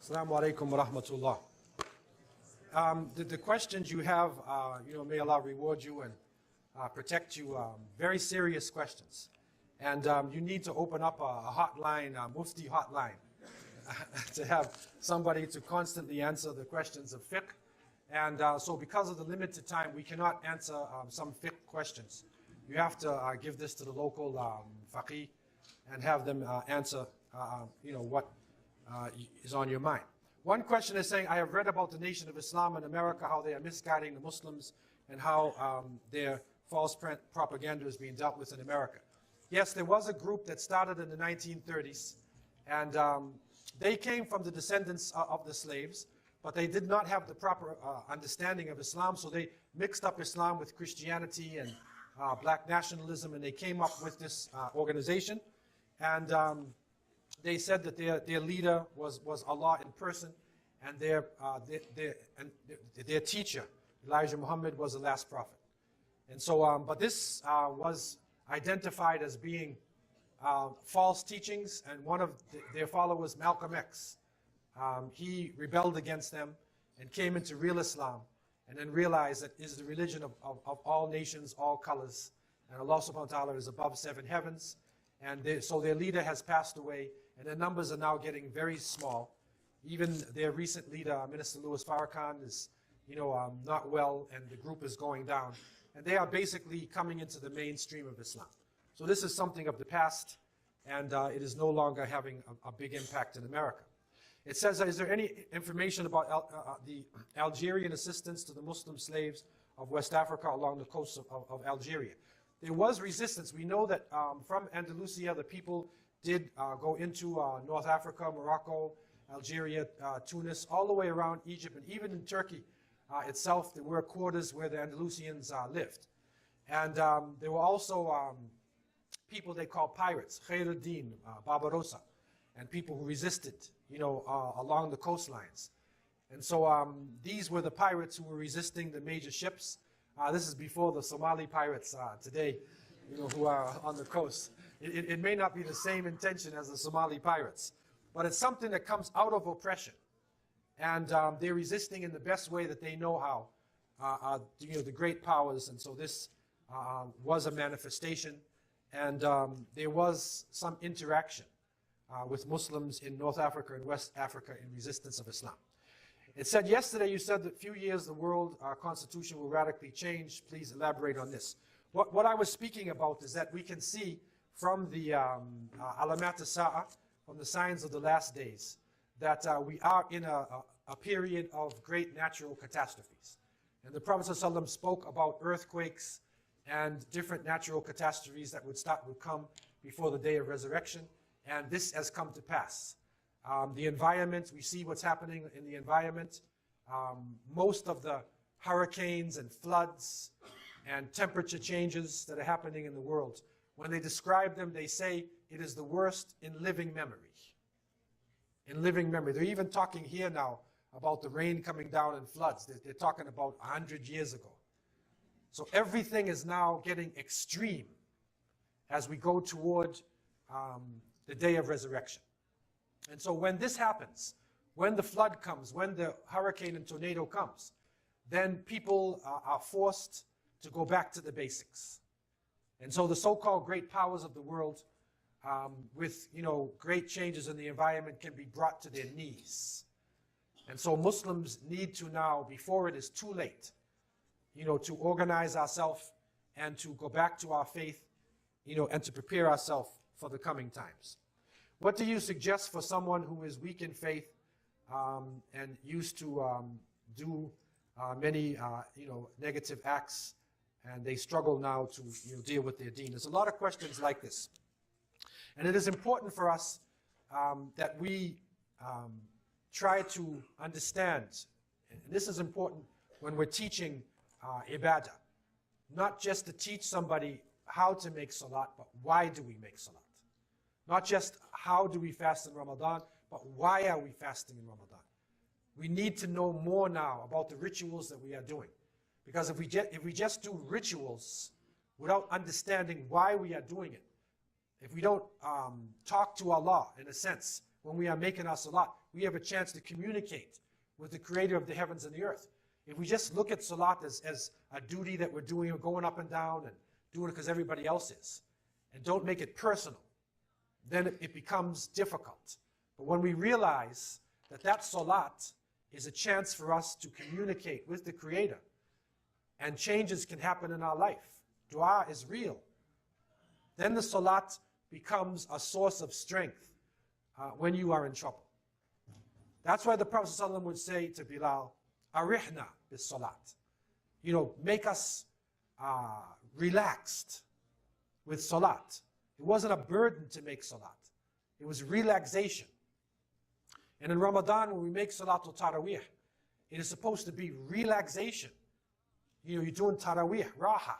Assalamu alaikum wa rahmatullah. The questions you have, may Allah reward you and protect you, very serious questions. And you need to open up a hotline, a Mufti hotline, to have somebody to constantly answer the questions of fiqh. And so because of the limited time, we cannot answer some fiqh questions. You have to give this to the local faqih and have them answer what is on your mind. One question is saying, I have read about the Nation of Islam in America, how they are misguiding the Muslims and how their false propaganda is being dealt with in America. Yes, there was a group that started in the 1930s, and they came from the descendants of the slaves, but they did not have the proper understanding of Islam, so they mixed up Islam with Christianity and black nationalism, and they came up with this organization. And they said that their leader was Allah in person, and their teacher, Elijah Muhammad, was the last prophet. And so, but this was identified as being false teachings, and one of their followers, Malcolm X, he rebelled against them and came into real Islam, and then realized that it is the religion of all nations, all colors, and Allah subhanahu wa ta'ala is above 7 heavens. And so their leader has passed away, and their numbers are now getting very small. Even their recent leader, Minister Louis Farrakhan, is not well, and the group is going down. And they are basically coming into the mainstream of Islam. So this is something of the past, and it is no longer having a big impact in America. It says, is there any information about the Algerian assistance to the Muslim slaves of West Africa along the coast of Algeria? There was resistance. We know that from Andalusia, the people did go into North Africa, Morocco, Algeria, Tunis, all the way around Egypt, and even in Turkey itself, there were quarters where the Andalusians lived. And there were also people they called pirates, Khairuddin, Barbarossa, and people who resisted, along the coastlines. And so these were the pirates who were resisting the major ships. This is before the Somali pirates today, who are on the coast. It may not be the same intention as the Somali pirates, but it's something that comes out of oppression. And they're resisting in the best way that they know how, the great powers. And so this was a manifestation. And there was some interaction with Muslims in North Africa and West Africa in resistance of Islam. It said yesterday, you said that in a few years the world constitution will radically change. Please elaborate on this. What I was speaking about is that we can see from the Alamat al-Sa'a, from the signs of the last days, that we are in a period of great natural catastrophes. And the Prophet ﷺ spoke about earthquakes and different natural catastrophes that would come before the day of resurrection, and this has come to pass. The environment, we see what's happening in the environment. Most of the hurricanes and floods and temperature changes that are happening in the world, when they describe them, they say it is the worst in living memory. In living memory. They're even talking here now about the rain coming down and floods. They're talking about 100 years ago. So everything is now getting extreme as we go toward the day of resurrection. And so when this happens, when the flood comes, when the hurricane and tornado comes, then people are forced to go back to the basics. And so the so-called great powers of the world, with great changes in the environment, can be brought to their knees. And so Muslims need to now, before it is too late, to organize ourselves and to go back to our faith, and to prepare ourselves for the coming times. What do you suggest for someone who is weak in faith and used to do many negative acts, and they struggle now to deal with their deen? There's a lot of questions like this. And it is important for us that we try to understand, and this is important when we're teaching ibadah, not just to teach somebody how to make salat, but why do we make salat? Not just how do we fast in Ramadan, but why are we fasting in Ramadan? We need to know more now about the rituals that we are doing. Because if we just do rituals without understanding why we are doing it, if we don't talk to Allah, in a sense, when we are making our salat, we have a chance to communicate with the creator of the heavens and the earth. If we just look at salat as a duty that we're doing, or going up and down and doing it because everybody else is, and don't make it personal, then it becomes difficult. But when we realize that that salat is a chance for us to communicate with the creator, and changes can happen in our life, dua is real, then the salat becomes a source of strength when you are in trouble. That's why the Prophet ﷺ would say to Bilal, Arihna bis salat. You know, make us relaxed with salat. It wasn't a burden to make salat. It was relaxation. And in Ramadan, when we make Salatul Taraweeh, it is supposed to be relaxation. You know, you're doing Taraweeh, Raha.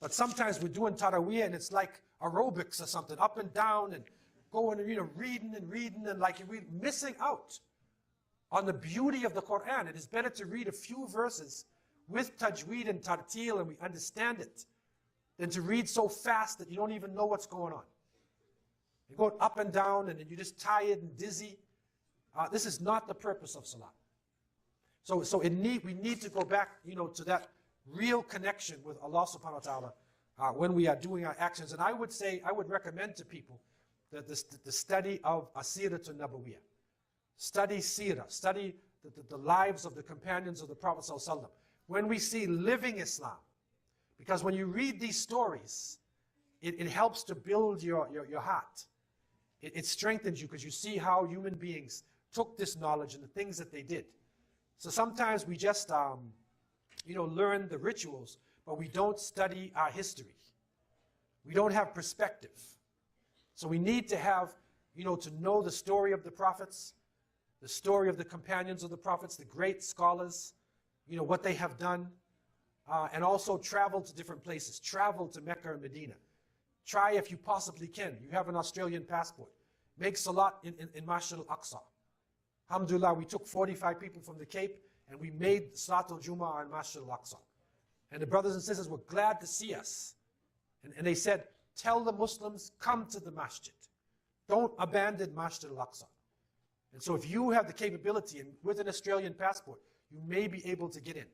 But sometimes we're doing Taraweeh and it's like aerobics or something, up and down and going and, you know, reading and like we're missing out on the beauty of the Quran. It is better to read a few verses with tajweed and tartil and we understand it than to read so fast that you don't even know what's going on. You're going up and down and you're just tired and dizzy. This is not the purpose of salat. So we need to go back, you know, to that real connection with Allah subhanahu wa ta'ala when we are doing our actions. And I would recommend to people that the study of Asiratun Nabawiyah. Study Seerah, study the lives of the companions of the Prophet sallallahu alaihi wasallam. When we see living Islam, because when you read these stories, it helps to build your heart. It strengthens you because you see how human beings took this knowledge and the things that they did. So sometimes we just, you know, learn the rituals, but we don't study our history. We don't have perspective. So we need to have, you know, to know the story of the prophets, the story of the companions of the prophets, the great scholars, you know, what they have done, and also travel to different places. Travel to Mecca and Medina. Try if you possibly can. You have an Australian passport. Make salat in Masjid al-Aqsa. Alhamdulillah, we took 45 people from the Cape and we made Salat al-Jumu'ah in Masjid al-Aqsa. And the brothers and sisters were glad to see us. And they said, tell the Muslims, come to the masjid. Don't abandon Masjid al-Aqsa. And so if you have the capability and with an Australian passport, you may be able to get in.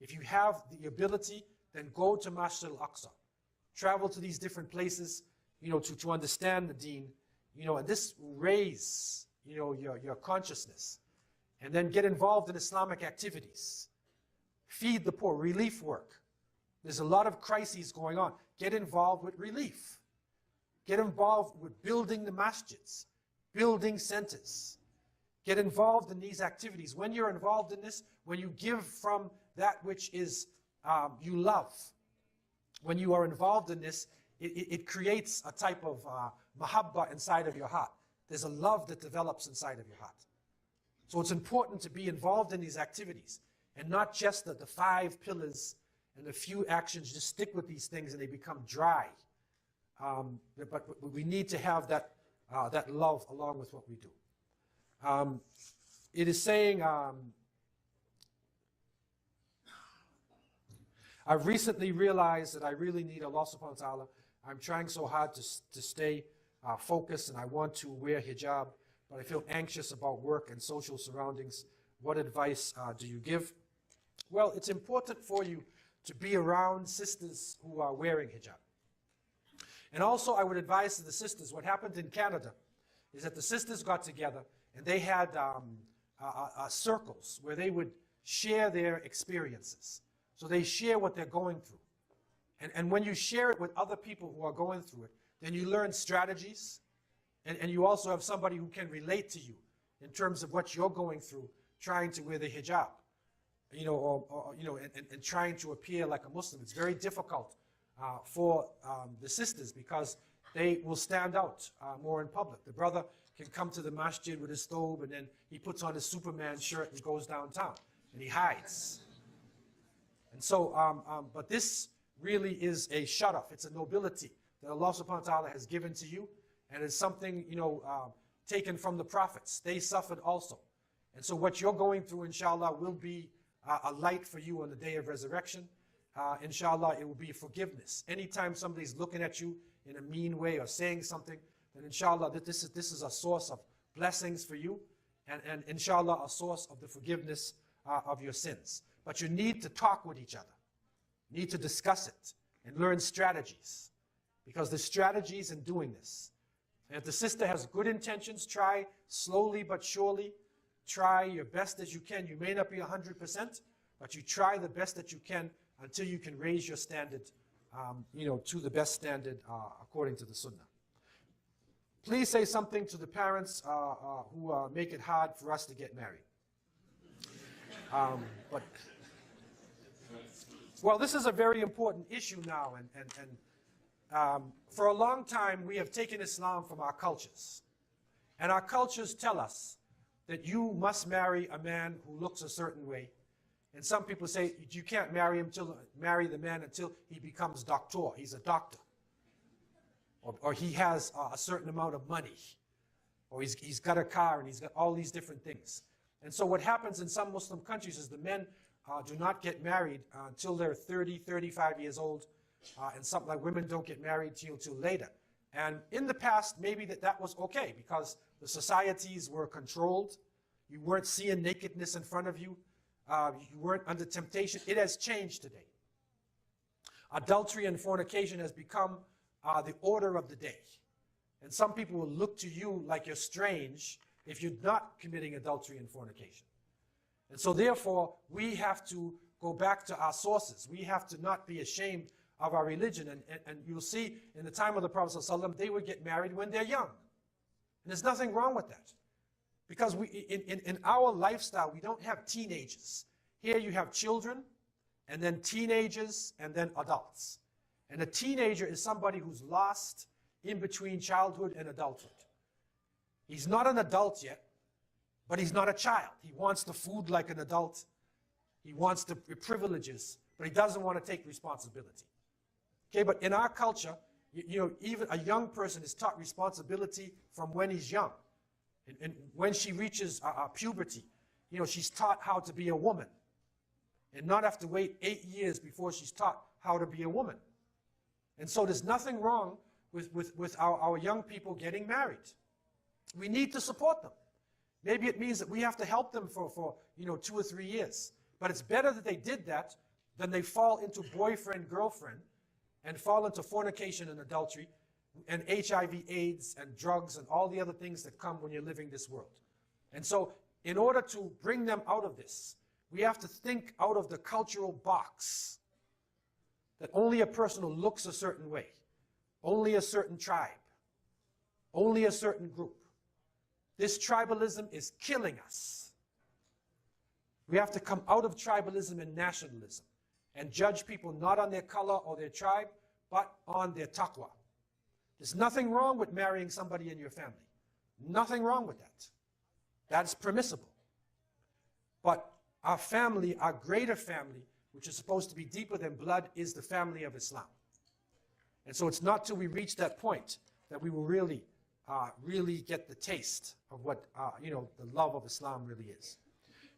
If you have the ability, then go to Masjid al-Aqsa. Travel to these different places, you know, to understand the deen, you know, and this will raise, you know, your consciousness. And then get involved in Islamic activities. Feed the poor, relief work. There's a lot of crises going on. Get involved with relief. Get involved with building the masjids, building centers. Get involved in these activities. When you're involved in this, when you give from that which is you love, when you are involved in this, it creates a type of mahabba inside of your heart. There's a love that develops inside of your heart. So it's important to be involved in these activities and not just the 5 pillars and a few actions. Just stick with these things and they become dry. But we need to have that love along with what we do. It is saying, I've recently realized that I really need Allah subhanahu wa ta'ala. I'm trying so hard to stay focused and I want to wear hijab, but I feel anxious about work and social surroundings. What advice do you give? Well, it's important for you to be around sisters who are wearing hijab. And also I would advise to the sisters, what happened in Canada is that the sisters got together and they had circles where they would share their experiences. So they share what they're going through. And when you share it with other people who are going through it, then you learn strategies, and you also have somebody who can relate to you in terms of what you're going through, trying to wear the hijab, you know, or you know, and trying to appear like a Muslim. It's very difficult for the sisters because they will stand out more in public. The brother can come to the masjid with his thobe, and then he puts on his Superman shirt and goes downtown, and he hides. And so, but this really is a shut-off. It's a nobility that Allah subhanahu wa ta'ala has given to you, and it's something, you know, taken from the prophets. They suffered also. And so what you're going through, inshallah, will be a light for you on the day of resurrection. Inshallah, it will be forgiveness. Anytime somebody's looking at you in a mean way or saying something, then inshallah this is a source of blessings for you, and inshallah a source of the forgiveness of your sins. But you need to talk with each other. You need to discuss it and learn strategies, because there's strategies in doing this. And if the sister has good intentions, try slowly but surely. Try your best as you can. You may not be 100%, but you try the best that you can until you can raise your standard, to the best standard according to the Sunnah. Please say something to the parents who make it hard for us to get married. Well, this is a very important issue now, and for a long time we have taken Islam from our cultures. And our cultures tell us that you must marry a man who looks a certain way. And some people say you can't marry the man until he becomes doctor. He's a doctor. Or he has a certain amount of money. Or he's got a car and he's got all these different things. And so what happens in some Muslim countries is the men do not get married until they're 30, 35 years old. And something like women don't get married till later. And in the past, maybe that was okay because the societies were controlled. You weren't seeing nakedness in front of you. You weren't under temptation. It has changed today. Adultery and fornication has become the order of the day. And some people will look to you like you're strange if you're not committing adultery and fornication. And so therefore, we have to go back to our sources. We have to not be ashamed of our religion. And you'll see in the time of the Prophet ﷺ, they would get married when they're young. And there's nothing wrong with that. Because in our lifestyle, we don't have teenagers. Here you have children, and then teenagers, and then adults. And a teenager is somebody who's lost in between childhood and adulthood. He's not an adult yet, but he's not a child. He wants the food like an adult. He wants the privileges, but he doesn't want to take responsibility. Okay, but in our culture, even a young person is taught responsibility from when he's young. And when she reaches puberty, she's taught how to be a woman and not have to wait 8 years before she's taught how to be a woman. And so there's nothing wrong with our young people getting married. We need to support them. Maybe it means that we have to help them for 2 or 3 years. But it's better that they did that than they fall into boyfriend, girlfriend, and fall into fornication and adultery, and HIV, AIDS, and drugs, and all the other things that come when you're living this world. And so, in order to bring them out of this, we have to think out of the cultural box that only a person who looks a certain way, only a certain tribe, only a certain group. This tribalism is killing us. We have to come out of tribalism and nationalism and judge people not on their color or their tribe, but on their taqwa. There's nothing wrong with marrying somebody in your family. Nothing wrong with that. That's permissible. But our family, our greater family, which is supposed to be deeper than blood, is the family of Islam. And so it's not till we reach that point that we will really get the taste of what, the love of Islam really is.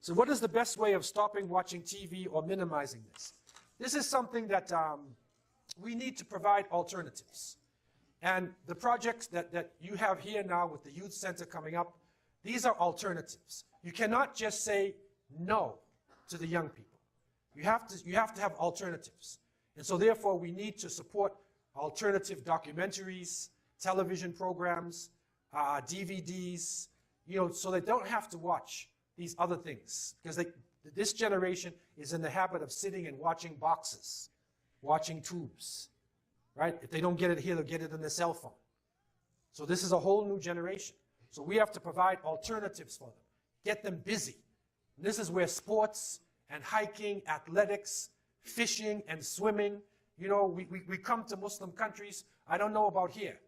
So what is the best way of stopping watching TV or minimizing this? This is something that we need to provide alternatives. And the projects that you have here now with the youth center coming up, these are alternatives. You cannot just say no to the young people. You have to have alternatives. And so therefore we need to support alternative documentaries, television programs, DVDs, so they don't have to watch these other things. Because this generation is in the habit of sitting and watching boxes, watching tubes. Right? If they don't get it here, they'll get it on their cell phone. So this is a whole new generation. So we have to provide alternatives for them. Get them busy. And this is where sports and hiking, athletics, fishing and swimming, we come to Muslim countries. I don't know about here.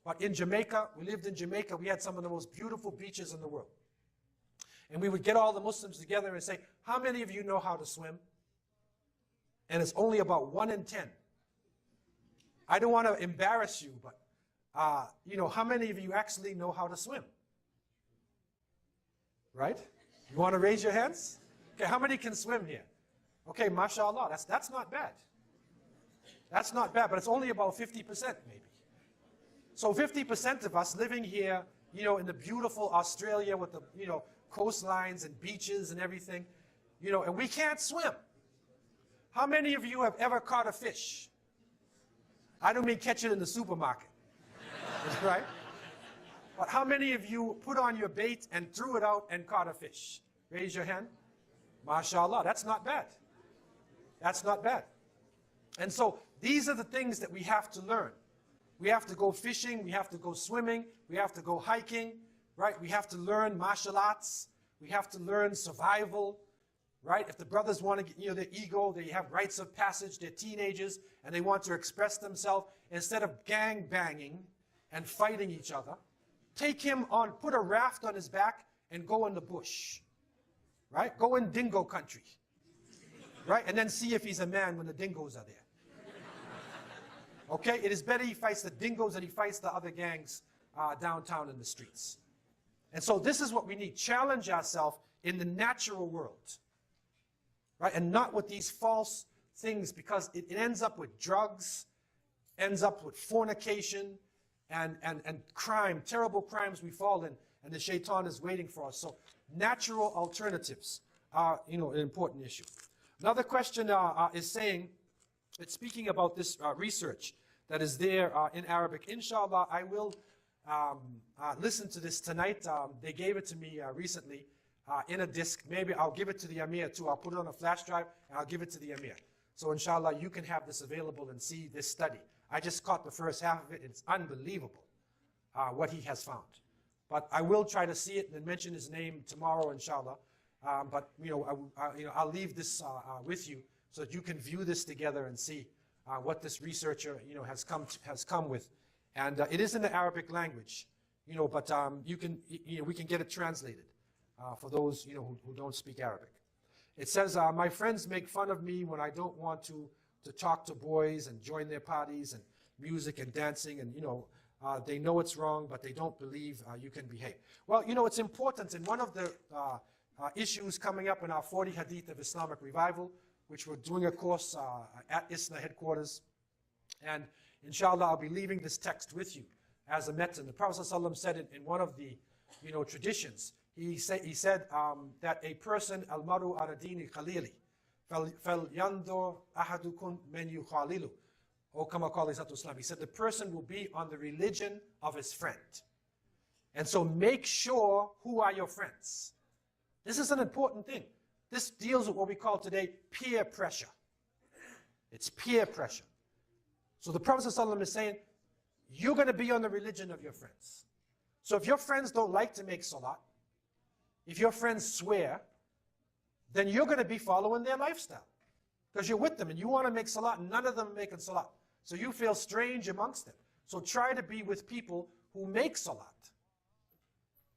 But in Jamaica, we lived in Jamaica, we had some of the most beautiful beaches in the world. And we would get all the Muslims together and say, how many of you know how to swim? And it's only about 1 in 10. I don't want to embarrass you, but, how many of you actually know how to swim? Right? You want to raise your hands? Okay, how many can swim here? Okay, mashallah, that's not bad. That's not bad, but it's only about 50% maybe. So 50% of us living here, in the beautiful Australia with the, coastlines and beaches and everything, and we can't swim. How many of you have ever caught a fish? I don't mean catch it in the supermarket, right? But how many of you put on your bait and threw it out and caught a fish? Raise your hand. MashaAllah, that's not bad. That's not bad. And so these are the things that we have to learn. We have to go fishing, we have to go swimming, we have to go hiking, right? We have to learn martial arts, we have to learn survival, right? If the brothers want to get, their ego, they have rites of passage, they're teenagers, and they want to express themselves, instead of gang banging and fighting each other, take him on, put a raft on his back and go in the bush, right? Go in dingo country, right? And then see if he's a man when the dingoes are there. Okay, it is better he fights the dingoes than he fights the other gangs downtown in the streets. And so this is what we need. Challenge ourselves in the natural world, right? And not with these false things, because it ends up with drugs, ends up with fornication, and crime, terrible crimes we fall in, and the shaitan is waiting for us. So natural alternatives are, an important issue. Another question is saying, it's speaking about this research that is there in Arabic. Inshallah, I will listen to this tonight. They gave it to me recently in a disc. Maybe I'll give it to the Amir too. I'll put it on a flash drive and I'll give it to the Amir. So inshallah, you can have this available and see this study. I just caught the first half of it. It's unbelievable what he has found. But I will try to see it and mention his name tomorrow, inshallah. But I'll leave this with you so that you can view this together and see what this researcher has come with. And it is in the Arabic language, but we can get it translated for those who don't speak Arabic. It says, my friends make fun of me when I don't want to talk to boys and join their parties and music and dancing, and they know it's wrong, but they don't believe you can behave. Well, it's important, and one of the issues coming up in our 40 Hadith of Islamic Revival, which we're doing a course at ISNA headquarters, and inshallah I'll be leaving this text with you as a metan. The Prophet ﷺ said it in one of the traditions. He said that a person, al-maru ala dini khalili, fal yandur ahadukum men yukhalilu, or kama qala Islam. He said the person will be on the religion of his friend. And so make sure who are your friends. This is an important thing. This deals with what we call today peer pressure. It's peer pressure. So the Prophet ﷺ is saying, you're going to be on the religion of your friends. So if your friends don't like to make salat, if your friends swear, then you're going to be following their lifestyle. Because you're with them and you want to make salat and none of them are making salat. So you feel strange amongst them. So try to be with people who make salat.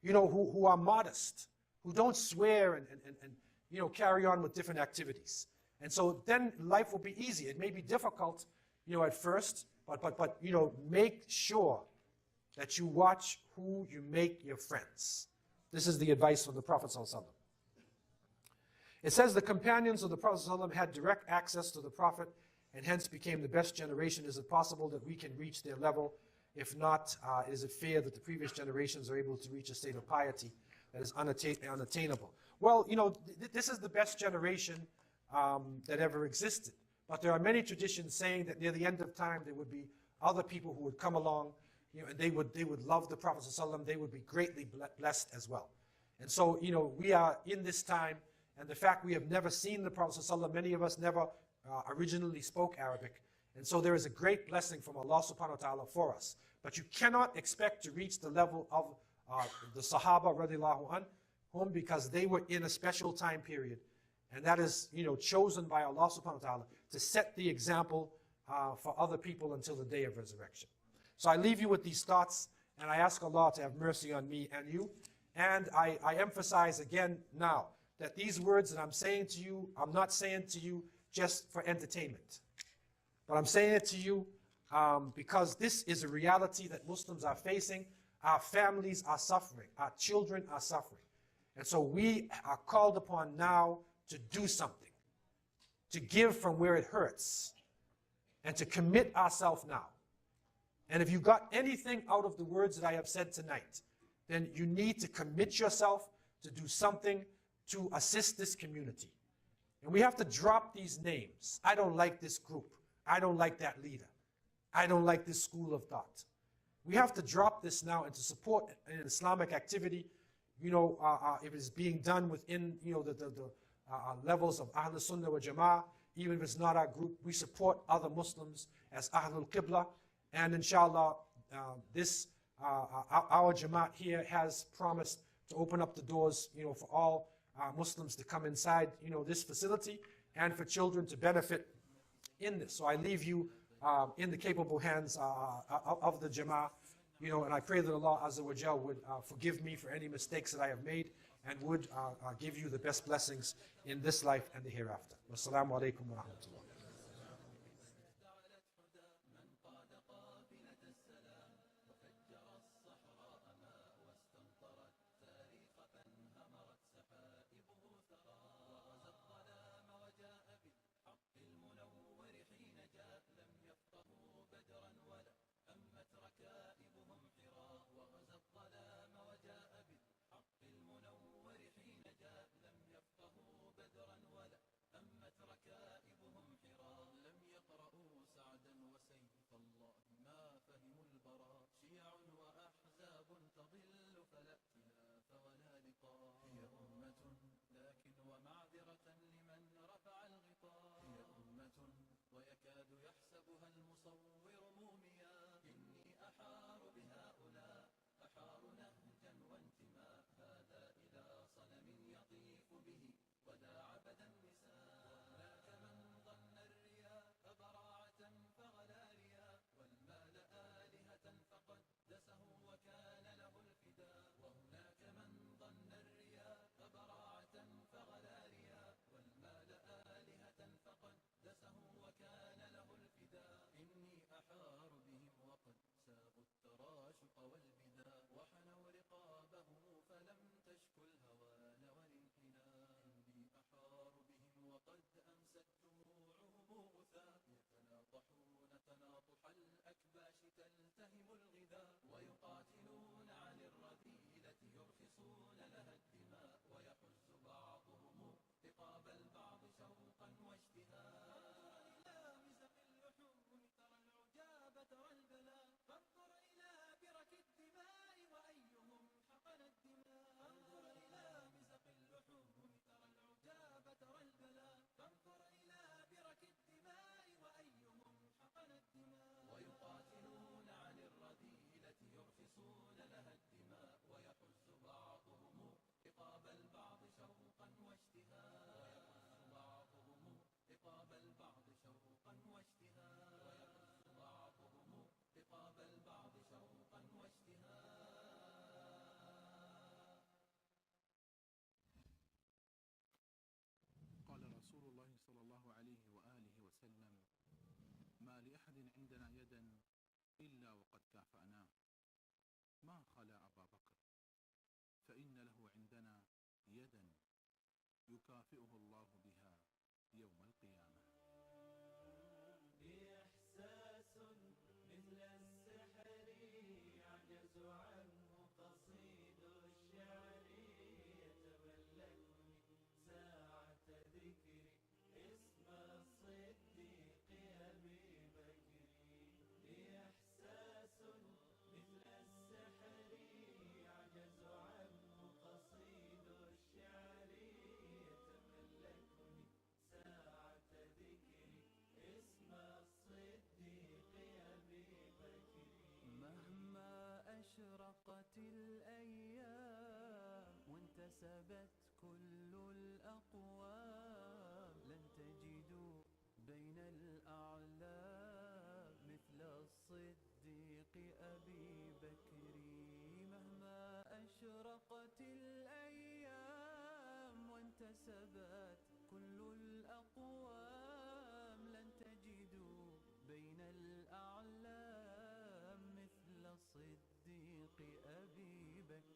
Who are modest, who don't swear and carry on with different activities. And so then life will be easy. It may be difficult, at first, but make sure that you watch who you make your friends. This is the advice from the Prophet ﷺ. It says the companions of the Prophet ﷺ had direct access to the Prophet and hence became the best generation. Is it possible that we can reach their level? If not, is it fair that the previous generations are able to reach a state of piety that is unattainable? Well, this is the best generation that ever existed. But there are many traditions saying that near the end of time there would be other people who would come along, and they would love the Prophet ﷺ. They would be greatly blessed as well. And so, we are in this time, and the fact we have never seen the Prophet ﷺ, many of us never originally spoke Arabic. And so there is a great blessing from Allah subhanahu wa ta'ala for us. But you cannot expect to reach the level of the Sahaba radiallahu anhum, because they were in a special time period. And that is, chosen by Allah subhanahu wa ta'ala to set the example for other people until the day of resurrection. So I leave you with these thoughts, and I ask Allah to have mercy on me and you. And I emphasize again now that these words that I'm saying to you, I'm not saying to you just for entertainment. But I'm saying it to you because this is a reality that Muslims are facing. Our families are suffering. Our children are suffering. And so we are called upon now to do something, to give from where it hurts, and to commit ourselves now And if you got anything out of the words that I have said tonight, then you need to commit yourself to do something to assist this community. And we have to drop these names. I don't like this group. I don't like that leader. I don't like this school of thought. We have to drop this now and to support an Islamic activity, if it's being done within, the levels of Ahl Sunnah wa Jama'ah. Even if it's not our group, we support other Muslims as Ahlul Qibla. And inshallah, our Jamaat here has promised to open up the doors, for all Muslims to come inside, this facility, and for children to benefit in this. So I leave you in the capable hands of the Jama'ah, and I pray that Allah Azza wa Jal would forgive me for any mistakes that I have made, and would give you the best blessings in this life and the hereafter. Wassalamu alaikum wa rahmatullah. يكافئه الله بها يوم القيامة. إحساس مثل السحر يعجز عنه قصيد الشعر، يتملكني ساعة ذكري اسم الصديق أبي بكر. إحساس مثل السحر يعجز عنه قصيد الشعر، يتملكني ساعة ذكري اسم الصديق أبي بكر. مهما أشرقت الأيام وانتسبت كل الأقوام، لن تجدوا بين الأعلام مثل الصديق أبي بكر. مهما أشرقت الأيام وانتسبت كل الأقوام، لن تجدوا بين الأعلام مثل الصديق أبي بكر.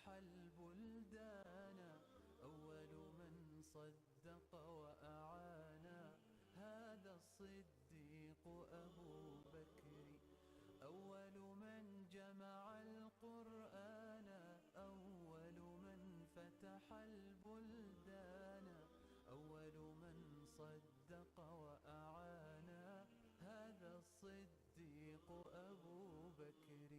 البلدان، أول من صدق وأعانا هذا الصديق أبو بكر، أول من جمع القرآن، أول من فتح البلدان، أول من صدق وأعانا هذا الصديق أبو بكر.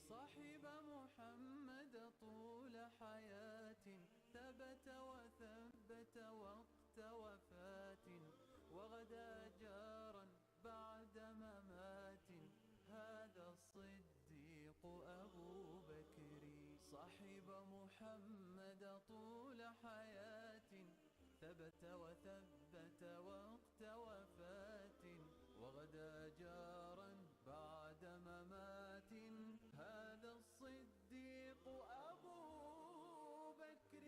صاحب محمد طول حياة ثبت وثبت وقت وفاة، وغدا جارا بعد ممات هذا الصديق أبو بكر. صاحب محمد طول حياة ثبت وثبت وقت وفاة، وغدا جارا بعد ممات هذا الصديق أبو بكر.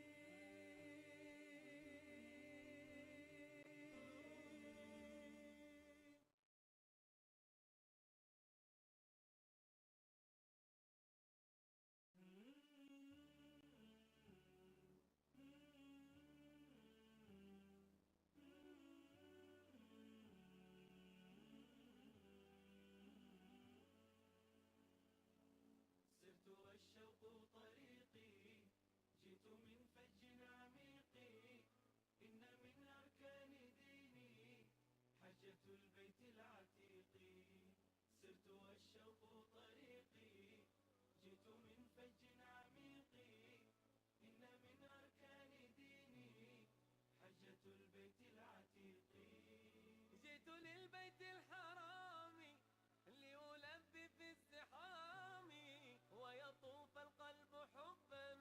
جئت للبيت الحرام لألبي في الزحام، ويطوف القلب حبا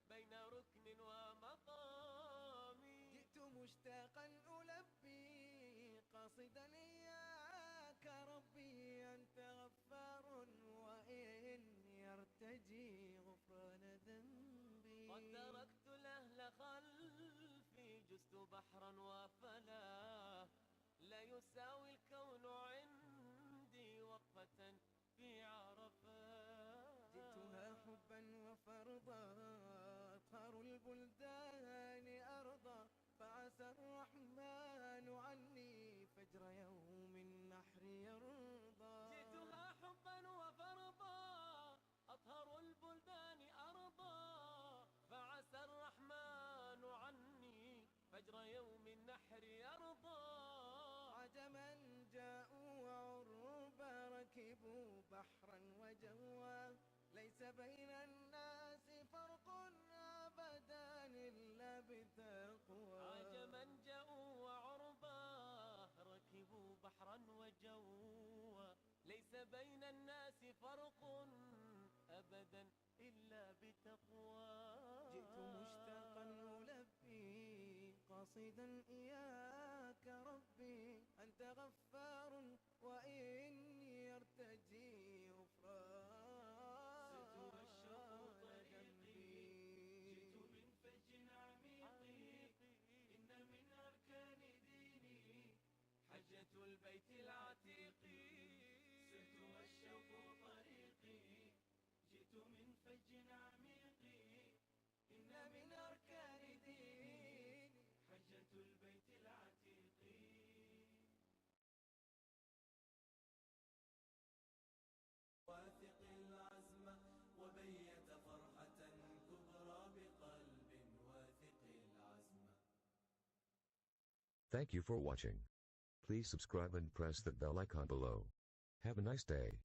بين ركن ومقام. جئت مشتاقا ألبي قاصدا إياك ربي، أنت غفار وإني أرتجي غفران ذنبي. قد تركت الأهل خلفي جزت بحرا وفلا، لا يساوي الكون عندي وقفة في عرفات. جئتها حبا وفرضا أطهر البلدان أرضا، فعسى الرحمن عني فجر يوم النحر يرضى. جئتها حبا وفرضا أطهر البلدان أرضا، فعسى الرحمن عني فجر يوم النحر يرضى. عجما جاءوا وعربا ركبوا بحرا وجوا، ليس بين الناس فرق أبدا إلا بتقوى. عجما جاءوا وعربا ركبوا بحرا وجوا، ليس بين الناس فرق أبدا إلا بتقوى. جئت مشتاقا ألبي قاصدا إياك ربي، أنت غفار وإني أرتجي غفران ذنبي. جئت من فج عميق إن من أركان ديني حجة البيت العتيق. سرت والشوق طريقي، جئت من فج عميق إن من أركان ديني حجة البيت العتيق. واثق العزم وبيت فرحة كبرى بقلب واثق العزم. Thank you for watching. Please subscribe and press the bell icon below. Have a nice day.